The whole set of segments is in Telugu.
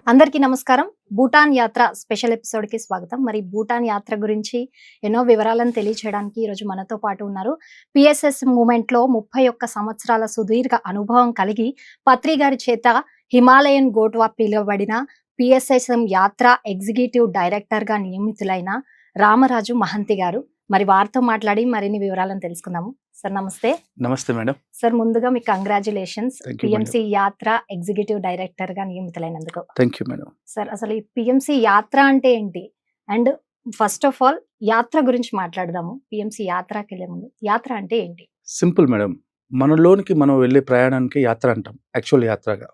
అందరికీ నమస్కారం. భూటాన్ యాత్ర స్పెషల్ ఎపిసోడ్‌కి స్వాగతం. మరి భూటాన్ యాత్ర గురించి ఎన్నో వివరాలను తెలియచేయడానికి ఈరోజు మనతో పాటు ఉన్నారు. పీఎస్ఎస్ మూవ్‌మెంట్‌లో 31 సంవత్సరాల సుదీర్ఘ అనుభవం కలిగి పత్రి గారి చేత హిమాలయన్ గోట్‌గా పిలువబడిన పీఎస్ఎస్ఎం యాత్ర ఎగ్జిక్యూటివ్ డైరెక్టర్‌గా నియమితులైన రామరాజు మహంతి గారు. మరి వారితో మాట్లాడి మరిన్ని వివరాలను తెలుసుకుందాము. సార్ నమస్తే. నమస్తే మేడం. సార్ ముందుగా మీకు congratulations thank you madam. PMC Yatra executive డైరెక్టర్‌గా నియమితులైనందుకు. Thank you madam. సార్ అసలు ఈ పీఎంసీ యాత్ర అంటే ఏంటి? అండ్ ఫస్ట్ ఆఫ్ ఆల్ యాత్ర గురించి మాట్లాడదాము. పీఎంసీ యాత్రకెళ్ళే ముందు యాత్ర అంటే ఏంటి? Simple madam. మనలోనికి మనం వెళ్ళే ప్రయాణానికి యాత్ర అంటాం. యాక్చువల్ యాత్రగా.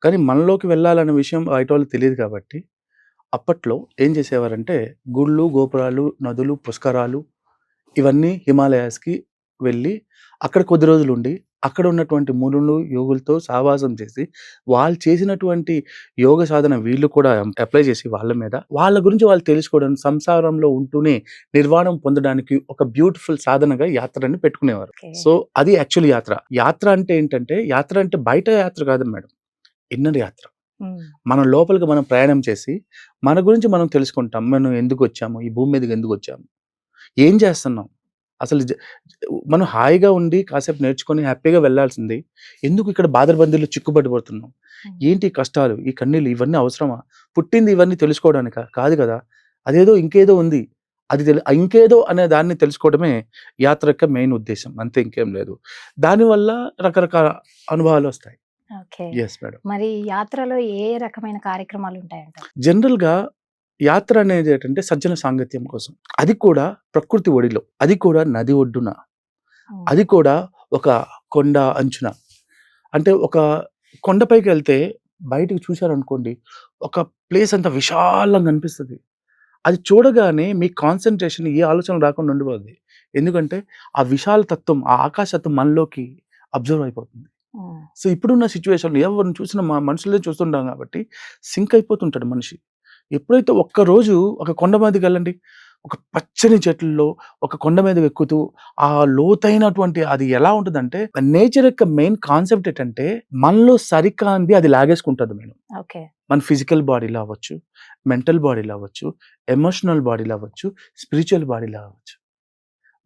కానీ మనలోకి వెళ్ళాలనే విషయం బయటోళ్ళకి తెలీదు కాబట్టి, అప్పట్లో ఏం చేసేవారంటే గుళ్ళు, గోపురాలు, నదులు, పుష్కరాలు ఇవన్నీ హిమాలయాస్‌కి వెళ్ళి అక్కడ కొద్ది రోజులుండి, అక్కడ ఉన్నటువంటి మునులు, యోగులతో సహవాసం చేసి, వాళ్ళు చేసినటువంటి యోగ సాధన వీళ్ళు కూడా అప్లై చేసి వాళ్ళ మీద, వాళ్ళ గురించి వాళ్ళు తెలుసుకోవడం, సంసారంలో ఉంటూనే నిర్వాణం పొందడానికి ఒక బ్యూటిఫుల్ సాధనగా యాత్రని పెట్టుకునేవారు. ఓకే. సో అది యాక్చువల్ యాత్ర. యాత్ర అంటే ఏంటంటే, యాత్ర అంటే బయట యాత్ర కాదు మేడం. ఇన్నర్ యాత్ర. హ్మ్. మనం లోపలికి మనం ప్రయాణం చేసి, మన గురించి మనం తెలుసుకుంటాం. మనం ఎందుకొచ్చాము? ఈ భూమి మీదకి ఎందుకొచ్చాము? ఏం చేస్తున్నాం? అసలు మనం హాయిగా ఉండి కాసేపు నేర్చుకొని హ్యాపీగా వెళ్ళాల్సింది. ఎందుకు ఇక్కడ బాధరబందీలో చిక్కుబడిపోతున్నాం? హ్మ్. ఏంటి ఈ కష్టాలు? ఈ కన్నీళ్ళు ఇవన్నీ అవసరమా? పుట్టింది ఇవన్నీ తెలుసుకోవడానికా? కాదు కదా! అదేదో ఇంకేదో ఉంది. అది ఇంకేదో అనే దాన్ని తెలుసుకోవడమే యాత్ర యొక్క మెయిన్ ఉద్దేశ్యం. అంతే ఇంకేం లేదు. దానివల్ల రకరకాల అనుభవాలొస్తాయి. ఓకే. Yes madam. మరి యాత్రలో ఏ రకమైన కార్యక్రమాలు ఉంటాయంటారు? జనరల్‌గా యాత్ర అనేది ఏంటంటే సజ్జన సాంగత్యం కోసం. అది కూడా ప్రకృతి ఒడిలో. అది కూడా నది ఒడ్డున. హ్మ్. అది కూడా ఒక కొండ అంచున. అంటే ఒక కొండపైకెళ్తే బయటకి చూశారనుకోండి, ఒక ప్లేస్ అంతా విశాలంగా అనిపిస్తది. అది చూడగానే మీ కాన్సంట్రేషన్ ఏ ఆలోచన రాకుండా ఉండిపోద్ది. ఎందుకంటే ఆ విశాల తత్వం, ఆ ఆకాశతత్వం మనలోకి అబ్జర్వ్ అయిపోతుంది. హ్మ్. సో ఇప్పుడున్న సిట్యుయేషన్‌లో ఎవరిని చూసినా మనుషులనే చూస్తుంటాం కాబట్టి సింక్ అయిపోతుంటాడు మనిషి. ఎప్పుడైతే ఒక్కరోజు ఒక కొండ మీదకెళ్ళండి. ఒక పచ్చని చెట్లలో ఒక కొండ మీదకి ఎక్కుతూ ఆ లోతైనటువంటి అది ఎలా ఉంటదంటే నేచర్ యొక్క మెయిన్ కాన్సెప్ట్ ఏంటంటే మనలో సరికానిది అది లాగేసుకుంటది మేడం. ఓకే. మన ఫిజికల్ బాడీలో అవ్వచ్చు, మెంటల్ బాడీలో అవ్వచ్చు, ఎమోషనల్ బాడీలో అవ్వచ్చు, స్పిరిచువల్ బాడీలో అవ్వచ్చు.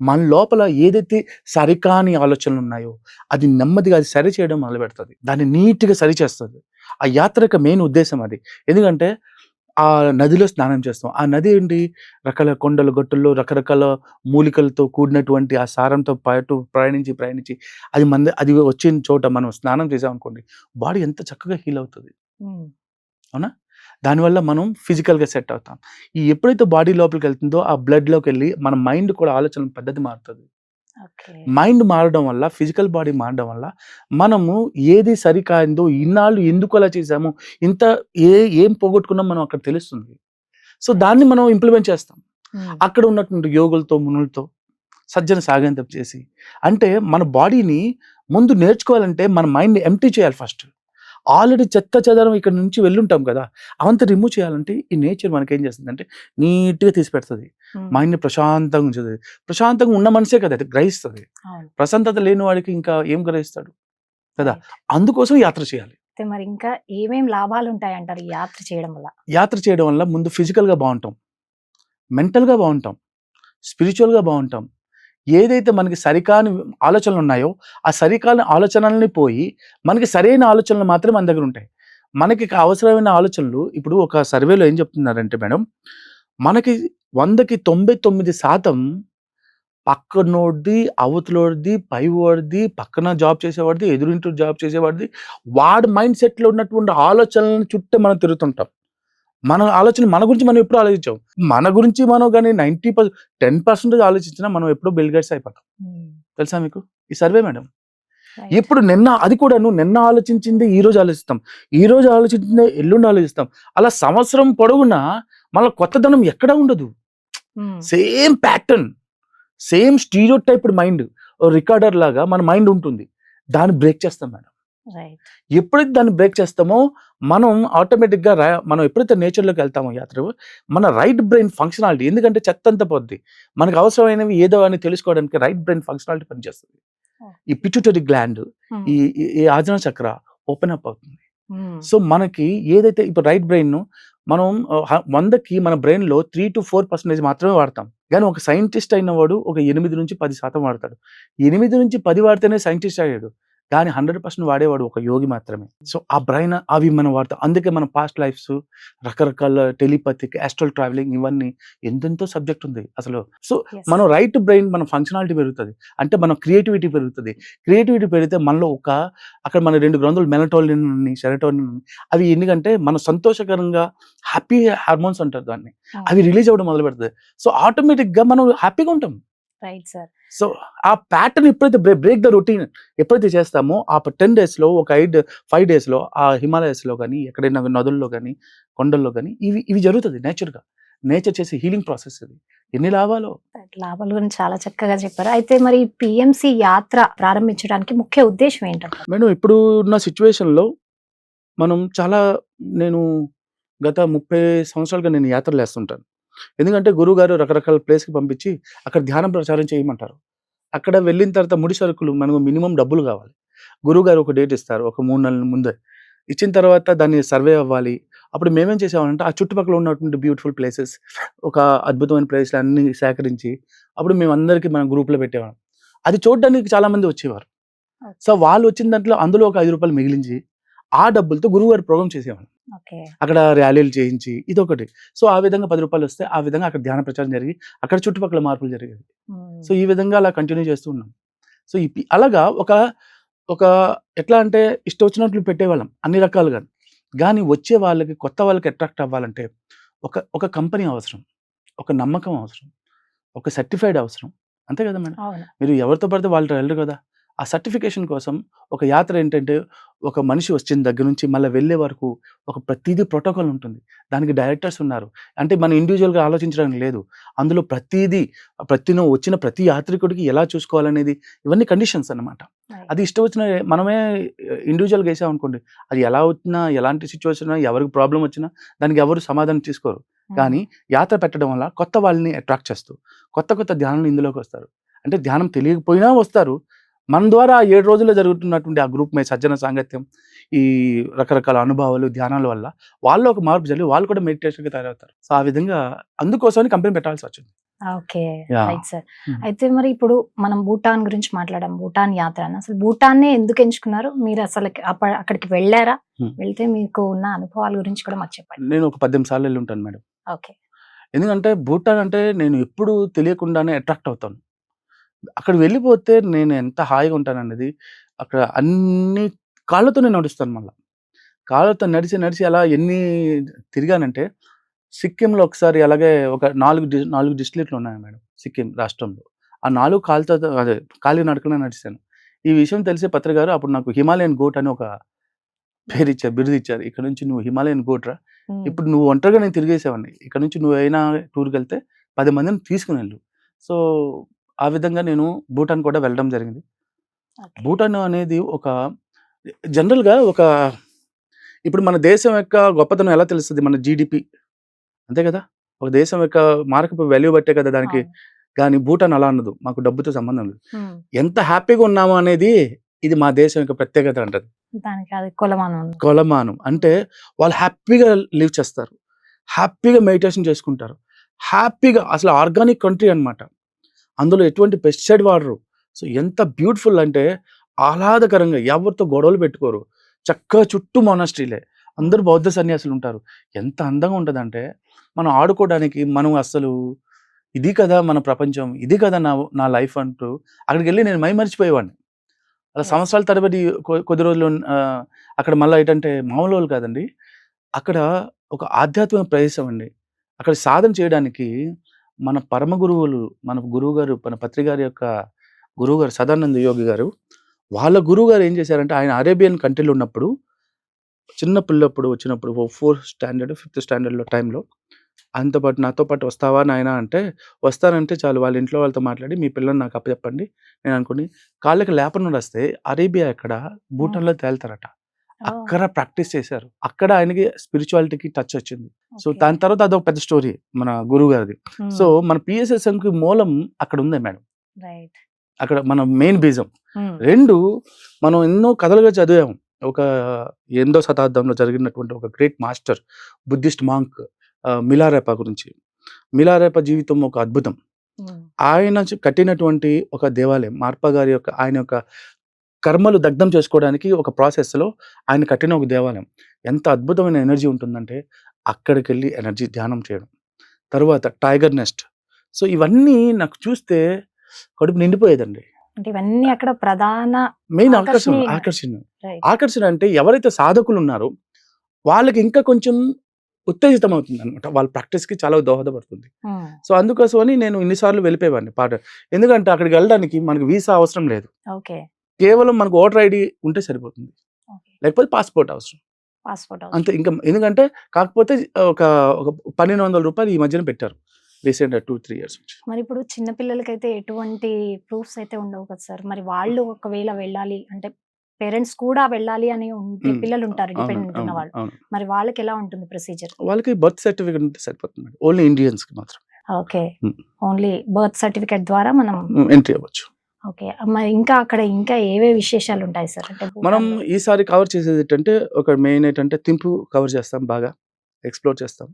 మన లోపల ఏదైతే సరికాని ఆలోచనలున్నాయో, అది నెమ్మదిగా అది సరి చేయడం మొదలుపెడతది. దాన్ని నీట్‌గా సరిచేస్తది. ఆ యాత్ర యొక్క మెయిన్ ఉద్దేశ్యం అది. ఎందుకంటే, ఆ నదిలో స్నానం చేస్తాం. ఆ నది ఏంటి? రకరకాల కొండలు, గట్టుల్లో రకరకాల మూలికలతో కూడినటువంటి ఆ సారంతో పాటు ప్రయాణించి అది వచ్చిన చోట మనం స్నానం చేసామనుకోండి, బాడీ ఎంత చక్కగా హీల్ అవుతది. హ్మ్. అవునా? దానివల్ల మనం ఫిజికల్‌గా సెట్ అవుతాం. ఎప్పుడైతే బాడీ లోపలికెళ్తుందో ఆ బ్లడ్‌లోకెళ్ళి మన మైండ్ కూడా ఆలోచన పద్ధతి మారుతది. ఓకే. మైండ్ మారడం వల్ల, ఫిజికల్ బాడీ మారడం వల్ల మనము ఏది సరికానిదో, ఇన్నాళ్ళు ఎందుకు అలా చేశాము, ఇంత ఏం పోగొట్టుకున్నాం మనం అక్కడ తెలుస్తుంది. సో, దాన్ని రైట్. మనం ఇంప్లిమెంట్ చేస్తాం. హ్మ్. అక్కడ ఉన్నటువంటి యోగులతో, మునులతో సజ్జన సాగంతం చేసి. అంటే మన బాడీని ముందు నేర్చుకోవాలంటే మన మైండ్‌ని ఎంప్టీ చేయాలి ఫస్ట్. ఆల్రెడీ చెత్త చెదారం ఇక్కడ నుంచి వెళ్ళుంటాం కదా! అవంతా రిమూవ్ చేయాలంటే ఈ నేచర్ మనకేం చేస్తుందంటే నీట్‌గా తీసి పెడతది. హ్మ్. మైండ్‌ని ప్రశాంతంగా ఉంచుతది. ప్రశాంతంగా ఉన్న మనిషే కదా అది గ్రహిస్తది. అవును. ప్రశాంతత లేని వాడికి ఇంకా ఏం గ్రహిస్తాడు కదా! రైట్. అందుకోసం యాత్ర చేయాలి. అయితే మరి ఇంకా ఏమేం లాభాలుంటాయంటారు ఈ యాత్ర చేయడం వల్ల? యాత్ర చేయడం వల్ల ముందు ఫిజికల్‌గా బావుంటాం. మెంటల్‌గా బావుంటాం. స్పిరిచువల్‌గా బావుంటాం. ఏదైతే మనకి సరికాని ఆలోచనలున్నాయో, ఆ సరికాని ఆలోచనలని పోయి, మనకి సరైన ఆలోచనలు మాత్రమే మన దగ్గరుంటాయి. మనకి అవసరమైన ఆలోచనలు ఇప్పుడు ఒక సర్వేలో ఏం చెప్తున్నారంటే మేడం, మనకి 100కి 99% పక్కనోడిది, అవతలోడిది, పైవోడిది, పక్కన జాబ్ చేసేవాడిది, ఎదురింటి జాబ్ చేసేవాడిది, వాడి మైండ్ సెట్‌లో ఉన్నటువంటి ఆలోచనలను చుట్టే మనం తిరుగుతుంటాం. మన ఆలోచన మన గురించి మనం ఎప్పుడు ఆలోచించాం. మన గురించి మనం గాని 10% ఆలోచించినా మనం ఎప్పుడో బిల్ గేట్స్ అయిపోతాం. హ్మ్. తెలుసా మీకు? ఈ సర్వే మేడం. రైట్. ఇప్పుడు అది కూడాను నిన్న ఆలోచించింది ఈరోజు ఆలోచిస్తాం. ఈరోజు ఆలోచించిందే ఎల్లుండి ఆలోచిస్తాం. అలా సంవత్సరం పొడవునా మళ్ళా కొత్తదనం ఎక్కడా ఉండదు. Hmm. Same pattern, same stereotyped mind. Recorder లాగా మన మైండ్ ఉంటుంది. దాన్ని బ్రేక్ చేస్తాం మేడం. రైట్. ఎప్పుడైతే దాన్ని బ్రేక్ చేస్తామో, మనం ఆటోమేటిక్‌గా మనం ఎప్పుడైతే నేచర్‌లోకి వెళ్తామో యాత్రకు, మన రైట్ బ్రెయిన్ ఫంక్షనాలిటీ ఎందుకంటే చెత్తంతా పోద్ది. మనకు అవసరమైనవి ఏదో అని తెలుసుకోవడానికి రైట్ బ్రెయిన్ ఫంక్షనాలిటీ పనిచేస్తది. ఓహ్! ఈ పిట్యూటరీ గ్లాండ్, హ్మ్. ఈ ఈ ఈ ఆజన చక్ర ఓపెన్ అప్ అవుతుంది. సో మనకి ఏదైతే ఇప్పుడు రైట్ బ్రెయిన్ మనం 100కి మన బ్రెయిన్లో 3 to 4% మాత్రమే వాడతాం. కానీ ఒక సైంటిస్ట్ అయిన వాడు ఒక 8-10% వాడతాడు. 8-10 వాడితేనే సైంటిస్ట్ అయ్యాడు. కానీ 100% వాడేవాడు ఒక యోగి మాత్రమే. సో ఆ బ్రెయిన్ అవి మనం వాడతాం. అందుకే మన పాస్ట్ లైఫ్స్, రకరకాల టెలిపతిక్, ఆస్ట్రల్ ట్రావెలింగ్ ఇవన్నీ ఎంతెంతో సబ్జెక్ట్ ఉంది అసలు. సో మనం రైట్ బ్రెయిన్ మన ఫంక్షనాలిటీ పెరుగుతుంది. అంటే మన క్రియేటివిటీ పెరుగుతుంది. క్రియేటివిటీ పెరిగితే మనలో అక్కడ మన 2 గ్రంథులు మెలటోనిన్, సెరటోనిన్ అవి ఎందుకంటే మన సంతోషకరంగా హ్యాపీ హార్మోన్స్ అంటారు దాన్ని. అవి రిలీజ్ అవ్వడం మొదలు పెడుతుంది. సో ఆటోమేటిక్గా మనం హ్యాపీగా ఉంటాం. Right sir. సో ఆ ప్యాటర్న్ ఎప్పుడైతే బ్రేక్ ద రొటీన్ ఎప్పుడైతే చేస్తామో ఆ 10 డేస్లో ఒక 5 డేస్లో ఆ హిమాలయస్లో కానీ ఎక్కడైనా నదుల్లో కానీ కొండల్లో కానీ ఇవి జరుగుతుంది నేచర్గా. నేచర్ చేసే హీలింగ్ ప్రాసెస్ ఇది. ఎన్ని లాభాలు. లాభాల గురించి చాలా చక్కగా చెప్పారు. అయితే మరి పిఎంసి యాత్ర ప్రారంభించడానికి ముఖ్య ఉద్దేశం ఏంటంటే మేడం ఇప్పుడు ఉన్న సిచ్యువేషన్లో మనం నేను గత 30 సంవత్సరాలుగా నేను యాత్రలు వేస్తుంటాను. ఎందుకంటే గురువుగారు రకరకాల ప్లేస్కి పంపించి అక్కడ ధ్యానం ప్రచారం చేయమంటారు. అక్కడ వెళ్ళిన తర్వాత ముడి సరుకులు మనకు మినిమం డబ్బులు కావాలి. గురువుగారు ఒక డేట్ ఇస్తారు ఒక 3 నెలల ముందే. ఇచ్చిన తర్వాత దాన్ని సర్వే అవ్వాలి. అప్పుడు మేమేం చేసామంటే ఆ చుట్టుపక్కల ఉన్నటువంటి బ్యూటిఫుల్ ప్లేసెస్, ఒక అద్భుతమైన ప్లేస్లు అన్నీ సేకరించి అప్పుడు మేమందరికీ మన గ్రూప్లో పెట్టేవాళ్ళం. అది చూడడానికి చాలామంది వచ్చేవారు. సో వాళ్ళు వచ్చిన దాంట్లో అందులో ఒక ₹5 మిగిలించి ఆ డబ్బులతో గురువుగారు ప్రోగ్రామ్ చేసేవాళ్ళం. అక్కడ ర్యాలీలు చేయించి ఇదొకటి. సో ఆ విధంగా ₹10 వస్తే ఆ విధంగా అక్కడ ధ్యాన ప్రచారం జరిగి అక్కడ చుట్టుపక్కల మార్పులు జరిగేవి. సో ఈ విధంగా అలా కంటిన్యూ చేస్తూ ఉన్నాం. సో అలాగా ఒక ఎట్లా అంటే ఇష్టం వచ్చినట్లు పెట్టేవాళ్ళం అన్ని రకాలుగా. కానీ వచ్చే వాళ్ళకి కొత్త వాళ్ళకి అట్రాక్ట్ అవ్వాలంటే ఒక కంపెనీ అవసరం, ఒక నమ్మకం అవసరం, ఒక సర్టిఫైడ్ అవసరం. అంతే కదా మేడం. మీరు ఎవరితో పడితే వాళ్ళతో వెళ్ళరు కదా. ఆ సర్టిఫికేషన్ కోసం ఒక యాత్ర ఏంటంటే ఒక మనిషి వచ్చిన దగ్గర నుంచి మళ్ళీ వెళ్ళే వరకు ఒక ప్రతిదీ ప్రోటోకాల్ ఉంటుంది. దానికి డైరెక్టర్స్ ఉన్నారు. అంటే మనం ఇండివిజువల్గా ఆలోచించడానికి లేదు. అందులో వచ్చిన ప్రతి యాత్రికుడికి ఎలా చూసుకోవాలనేది ఇవన్నీ కండిషన్స్ అన్నమాట. అది ఇష్టం వచ్చిన మనమే ఇండివిజువల్గా వేసామనుకోండి, అది ఎలా వచ్చినా ఎలాంటి సిచ్యువేషన్ ఎవరికి ప్రాబ్లం వచ్చినా దానికి ఎవరు సమాధానం తీసుకోరు. కానీ యాత్ర పెట్టడం వల్ల కొత్త వాళ్ళని అట్రాక్ట్ చేస్తూ కొత్త ధ్యానం ఇందులోకి వస్తారు. అంటే ధ్యానం తెలియకపోయినా వస్తారు. మన ద్వారా 7 రోజుల్లో జరుగుతున్నటువంటి ఆ గ్రూప్ సజ్జన సాంగత్యం, ఈ రకరకాల అనుభవాలు, ధ్యానాల వల్ల వాళ్ళు ఒక మార్పు జరిగి వాళ్ళు కూడా మెడిటేషన్‌గా తయారవుతారు. సో ఆ విధంగా అందుకోసమని కంపెనీ పెట్టాల్సి వచ్చింది. ఓకే. Right sir. అయితే మరి ఇప్పుడు మనం భూటాన్ గురించి మాట్లాడాం. భూటాన్ యాత్ర అసలు భూటాన్నే ఎందుకు ఎంచుకున్నారు? మీరు అసలు అక్కడికి వెళ్ళారా? వెళ్తే మీకు ఉన్న అనుభవాల గురించి కూడా మాకు చెప్పండి. నేను ఒక 18 సార్లు వెళ్ళి ఉంటాను మేడం. ఓకే. ఎందుకంటే భూటాన్ అంటే నేను ఎప్పుడు తెలియకుండానే అట్రాక్ట్ అవుతాను. అక్కడ వెళ్ళిపోతే నేను ఎంత హాయిగా ఉంటాననేది అక్కడ అన్ని కాళ్ళతో నేను నడుస్తాను మళ్ళా. కాళ్ళతో నడిచి అలా ఎన్ని తిరిగానంటే సిక్కింలో ఒకసారి అలాగే ఒక 4 డిస్ట్రిక్ట్‌లు ఉన్నాయి మేడం సిక్కిం రాష్ట్రంలో. ఆ 4 కాలి నడకనే నడిచాను. ఈ విషయం తెలిసే పత్రి గారు అప్పుడు నాకు హిమాలయన్ గోట్ అని ఒక బిరుదిచ్చారు. "ఇక్కడ నుంచి నువ్వు హిమాలయన్ గోట్ రా. ఇప్పుడు నువ్వు ఒంటరిగా నేను తిరిగేసేవాడిని. ఇక్కడ నుంచి నువ్వైనా టూర్‌కెళ్తే 10 మందిని తీసుకొనెళ్ళు." సో ఆ విధంగా నేను భూటాన్ కూడా వెళ్ళడం జరిగింది. భూటాన్ అనేది జనరల్‌గా ఇప్పుడు మన దేశం యొక్క గొప్పతనం ఎలా తెలుస్తది? మన జీడీపీ అంతే కదా! ఒక దేశం యొక్క మారకపు వాల్యూ బట్టే కదా దానికి. కానీ భూటాన్ అలా అనదు. మాకు డబ్బుతో సంబంధం లేదు. ఎంత హ్యాపీగా ఉన్నాము అనేది ఇది మా దేశం యొక్క ప్రత్యేకత అంటది. కొలమానం అంటే వాళ్ళు హ్యాపీగా లివ్ చేస్తారు. హ్యాపీగా మెడిటేషన్ చేసుకుంటారు. హ్యాపీగా అసలు ఆర్గానిక్ కంట్రీ అన్నమాట. అందులో ఎటువంటి పెస్టిసైడ్ వాడరు. సో ఎంత బ్యూటిఫుల్ అంటే ఆహ్లాదకరంగా ఎవరితో గొడవలు పెట్టుకోరు. చక్కగా చుట్టూ మొనాస్ట్రీలే. అందరూ బౌద్ధ సన్యాసులు ఉంటారు. ఎంత అందంగా ఉంటదంటే మనం ఆడుకోవడానికి మనం అసలు ఇది కదా మన ప్రపంచం, ఇది కదా నా లైఫ్ అంటూ అక్కడికెళ్ళి నేను మైమరిచిపోయేవాడిని. అలా సంవత్సరాల తరబడి కొద్ది రోజులు అక్కడ మళ్ళీ ఏంటంటే మామూలు వాళ్ళు కాదండి. అక్కడ ఒక ఆధ్యాత్మిక ప్రదేశం అండి. అక్కడ సాధన చేయడానికి మన పరమ గురువులు, మన గురువుగారు, మన పత్రి గారి యొక్క గురువుగారు సదానంద యోగి గారు, వాళ్ళ గురువుగారు ఏం చేశారంటే ఆయన అరేబియన్ కంట్రీలో ఉన్నప్పుడు చిన్న పిల్లప్పుడు వచ్చినప్పుడు 4th స్టాండర్డ్, 5th స్టాండర్డ్‌లో టైంలో నాతో పాటు వస్తావా నాయనా అంటే, వస్తానంటే చాలు వాళ్ళ ఇంట్లో వాళ్ళతో మాట్లాడి మీ పిల్లని నాకు అప్పచెప్పండి. నేను అనుకోని కాళ్ళకి లేపనం రాస్తే అరేబియా ఎక్కడ భూటాన్‌లో తేలుతారట. అక్కడ ప్రాక్టీస్ చేశారు. అక్కడ ఆయనకి స్పిరిచువాలిటీకి టచ్ వచ్చింది. సో దాని తర్వాత అదొక పెద్ద స్టోరీ మన గురువుగారిది. సో మన పిఎస్ఎస్ఎంకి మూలం అక్కడ ఉంది మేడం. అక్కడ మన మెయిన్ బీజం. 2 మనం ఎన్నో కథలుగా చదివాము. ఒక 8వ శతాబ్దంలో జరిగినటువంటి ఒక గ్రేట్ మాస్టర్ బుద్ధిస్ట్ మాంక్ మిలారేపా గురించి. మిలారేపా జీవితం ఒక అద్భుతం. ఆయన కట్టినటువంటి ఒక దేవాలయం మార్పా గారి యొక్క ఆయన యొక్క కర్మలు దగ్ధం చేసుకోవడానికి ఒక ప్రాసెస్‌లో ఆయన కట్టిన ఒక దేవాలయం. ఎంత అద్భుతమైన ఎనర్జీ ఉంటుందంటే అక్కడికెళ్ళి ఎనర్జీ ధ్యానం చేయడం. తరువాత టైగర్ నెస్ట్. సో ఇవన్నీ నాకు చూస్తే కడుపు నిండిపోయేదండి. అంటే ఇవన్నీ అక్కడ ప్రధాన మెయిన్ ఆకర్షణీయ. ఆకర్షణ. రైట్. ఆకర్షణ అంటే ఎవరైతే సాధకులున్నారో వాళ్ళకి ఇంకా కొంచెం ఉత్తేజితమవుతుందనమాట. వాళ్ళ ప్రాక్టీస్‌కి చాలా దోహదపడుతుంది. సో అందుకోసమని నేను ఇన్ని సార్లు వెళ్ళిపోయేవాడిని ఎందుకంటే అక్కడికి వెళ్ళడానికి మనకు వీసా అవసరం లేదు. ఓకే. కేవలం మనకు ఓటర్ ఐడీ ఉంటే సరిపోతుంది. ఓకే. లేకపోతే పాస్‌పోర్ట్ అవసరం. పాస్‌పోర్ట్ అంతే. ఇంకా ఎందుకంటే కాకపోతే ఒక ఒక రూ. 1,200 ఈ మధ్యన పెట్టారు. రీసెంట్‌గా 2-3 ఇయర్స్ నుంచి. మరి ఇప్పుడు చిన్న పిల్లలకైతే ఎటువంటి ప్రూఫ్స్ అయితే ఉండవు కదా సార్. మరి వాళ్ళు ఒకవేళ వెళ్ళాలి అంటే పేరెంట్స్ కూడా వెళ్ళాలి అని ఉంటే పిల్లలు ఉంటారు డిపెండెంట్ ఉన్న వాళ్ళు. అవును. మరి వాళ్ళకి ఎలా ఉంటుంది ప్రొసీజర్? వాళ్ళకి బర్త్ సర్టిఫికేట్ ఉంటే సరిపోతుంది. ఓన్లీ ఇండియన్స్‌కి మాత్రం. ఓకే. ఓన్లీ బర్త్ సర్టిఫికేట్ ద్వారా మనం ఎంట్రీ అవ్వచ్చు. ఓకే. మరి ఇంకా అక్కడ ఇంకా ఏవే విశేషాలు ఉంటాయి సార్? అంటే మనం భూటాన్‌లో. ఈసారి కవర్ చేసేది ఏంటంటే ఒక మెయిన్ ఏంటంటే థింపు కవర్ చేస్తాం, బాగా ఎక్స్‌ప్లోర్ చేస్తాం.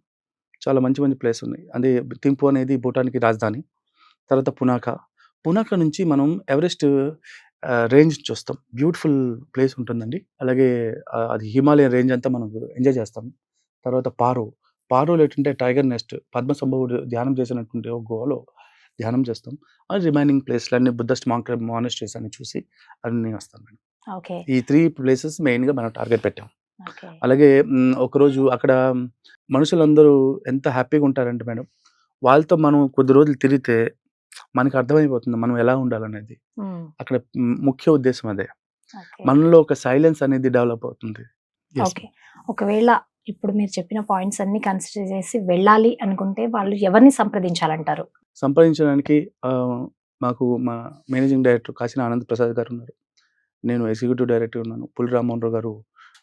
చాలా మంచి మంచి ప్లేస్ ఉన్నాయి. అదే థింపు అనేది భూటాన్‌కి రాజధాని. తర్వాత పునాక నుంచి మనం ఎవరెస్ట్ రేంజ్ చూస్తాం. బ్యూటిఫుల్ ప్లేస్ ఉంటుందండి. అలాగే అది హిమాలయన్ రేంజ్ అంతా మనం ఎంజాయ్ చేస్తాం. తర్వాత పారోలో ఏంటంటే టైగర్ నెస్ట్, పద్మసంభవుడు ధ్యానం చేసినటువంటి ఒక గుహలో ధ్యానం చేస్తాం. రిమైనింగ్ ప్లేస్‌లన్నీ బుద్ధిస్ట్ మానిస్ట్రీస్ అన్ని చూసి అన్నీ వస్తాం మేడం. ఓకే. ఈ 3 ప్లేసెస్ మెయిన్‌గా మనం టార్గెట్ పెట్టాం. ఓకే. అలాగే ఒకరోజు అక్కడ మనుషులందరూ ఎంత హ్యాపీగా ఉంటారంటే మేడం, వాళ్ళతో మనం కొద్ది రోజులు తిరిగితే మనకు అర్థమైపోతుంది మనం ఎలా ఉండాలనేది. అక్కడ ముఖ్య ఉద్దేశ్యం అదే. ఓకే. మనలో ఒక సైలెన్స్ అనేది డెవలప్ అవుతుంది. యెస్. ఓకే. ఒకవేళ ఇప్పుడు మీరు చెప్పిన పాయింట్స్ అన్ని కన్సిడర్ చేసి వెళ్ళాలి అనుకుంటే వాళ్ళు ఎవరిని సంప్రదించాలంటారు? సంప్రదించడానికి మాకు మా మేనేజింగ్ డైరెక్టర్ కాశీనా ఆనంద్ ప్రసాద్ గారు ఉన్నారు. నేను ఎగ్జిక్యూటివ్ డైరెక్టర్ ఉన్నాను. పులి రామ్మోహన్ రావు గారు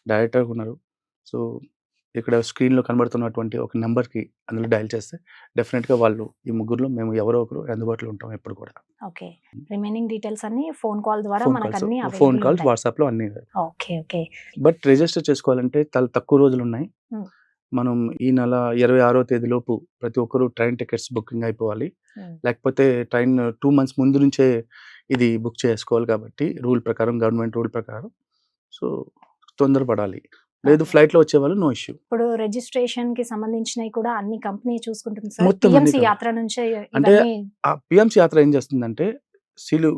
డైరెక్టర్‌గా ఉన్నారు. సో ఇక్కడ స్క్రీన్‌లో కనబడుతున్నటువంటి ఒక నంబర్‌కి అందులో డయల్ చేస్తే డెఫినిట్‌గా వాళ్ళు ఈ ముగ్గురులో మేము ఎవరో ఒకరు అందుబాటులో ఉంటాం ఎప్పుడు కూడా. ఓకే. రిమైనింగ్ డీటెయిల్స్ అన్ని ఫోన్ కాల్ ద్వారా ఫోన్ మనకు కాల్స్, అన్ని ఫోన్ అవైలబుల్ కాల్స్, ఉంటాయి. వాట్సాప్‌లో అన్నీ. ఓకే. ఓకే. బట్ రిజిస్టర్ చేసుకోవాలంటే చాలా తక్కువ రోజులున్నాయి. హ్మ్. మనం ఈ నెల 26వ తేదీలోపు ప్రతి ఒక్కరు ట్రైన్ టికెట్స్ బుకింగ్ అయిపోవాలి. లేకపోతే ట్రైన్ 2 మంత్స్ ముందు నుంచే ఇది బుక్ చేసుకోవాలి కాబట్టి గవర్నమెంట్ రూల్ ప్రకారం. సో తొందరపడాలి. లేదు ఓకే. ఫ్లైట్‌లో వచ్చేవాళ్ళు నో ఇష్యూ. ఇప్పుడు రిజిస్ట్రేషన్‌కి సంబంధించినవి కూడా అన్ని కంపెనీ చూసుకుంటుంది సార్. మొత్తం అన్ని పీఎంసీ కంపెనీ. యాత్ర నుంచే అంటే ఇవన్నీ. ఆ పీఎంసీ యాత్ర ఏం చేస్తుందంటే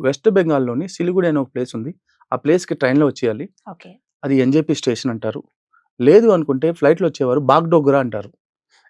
వెస్ట్ బెంగాల్‌లోని సిలిగుడి అనే ఒక ప్లేస్ ఉంది. ఆ ప్లేస్‌కి ట్రైన్‌లో వచ్చేయాలి. ఓకే. అది ఎన్‌జేపీ స్టేషన్ అంటారు. లేదు అనుకుంటే ఫ్లైట్‌లో వచ్చేవారు బాగ్‌డోగ్రా అంటారు.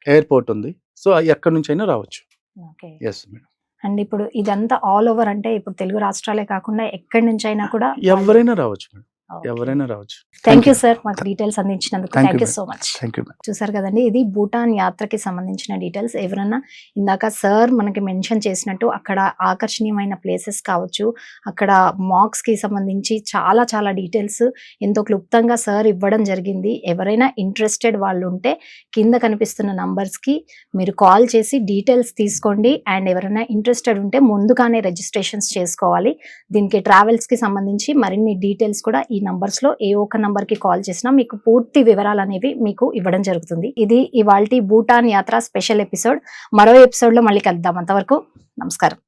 ఎయిర్‌పోర్ట్ ఉంది. సో ఎక్కడి నుంచైనా రావచ్చు. ఓకే. Yes madam. అండ్ ఇప్పుడు ఇదంతా ఆల్ ఓవర్ అంటే ఇప్పుడు తెలుగు రాష్ట్రాలే కాకుండా ఎక్కడి నుంచైనా కూడా ఎవరైనా రావచ్చు మేడం. ఓకే. ఎవరైనా రావచ్చు. థ్యాంక్ యూ సార్ మాకు డీటెయిల్స్ అందించినందుకు. Thank thank you you so much. Thank you madam. చూసారు కదండి, ఇది భూటాన్ యాత్రకి సంబంధించిన డీటెయిల్స్. ఎవరన్నా ఇందాక సార్ మనకి మెన్షన్ చేసినట్టు అక్కడ ఆకర్షణీయమైన ప్లేసెస్ కావచ్చు, అక్కడ మాక్స్కి సంబంధించి చాలా చాలా డీటెయిల్స్ ఎంతో క్లుప్తంగా సార్ ఇవ్వడం జరిగింది. ఎవరైనా ఇంట్రెస్టెడ్ వాళ్ళు ఉంటే కింద కనిపిస్తున్న నంబర్స్కి మీరు కాల్ చేసి డీటెయిల్స్ తీసుకోండి. అండ్ ఎవరైనా ఇంట్రెస్టెడ్ ఉంటే ముందుగానే రిజిస్ట్రేషన్స్ చేసుకోవాలి. దీనికి ట్రావెల్స్కి సంబంధించి మరిన్ని డీటెయిల్స్ కూడా ఈ నంబర్స్లో ఏ ఒక్క నంబర్కి కాల్ చేసినా మీకు పూర్తి వివరాలు అనేవి మీకు ఇవ్వడం జరుగుతుంది. ఇది ఇవాల్టి భూటాన్ యాత్ర స్పెషల్ ఎపిసోడ్. మరో ఎపిసోడ్లో మళ్ళీ కలుద్దాం. అంతవరకు నమస్కారం.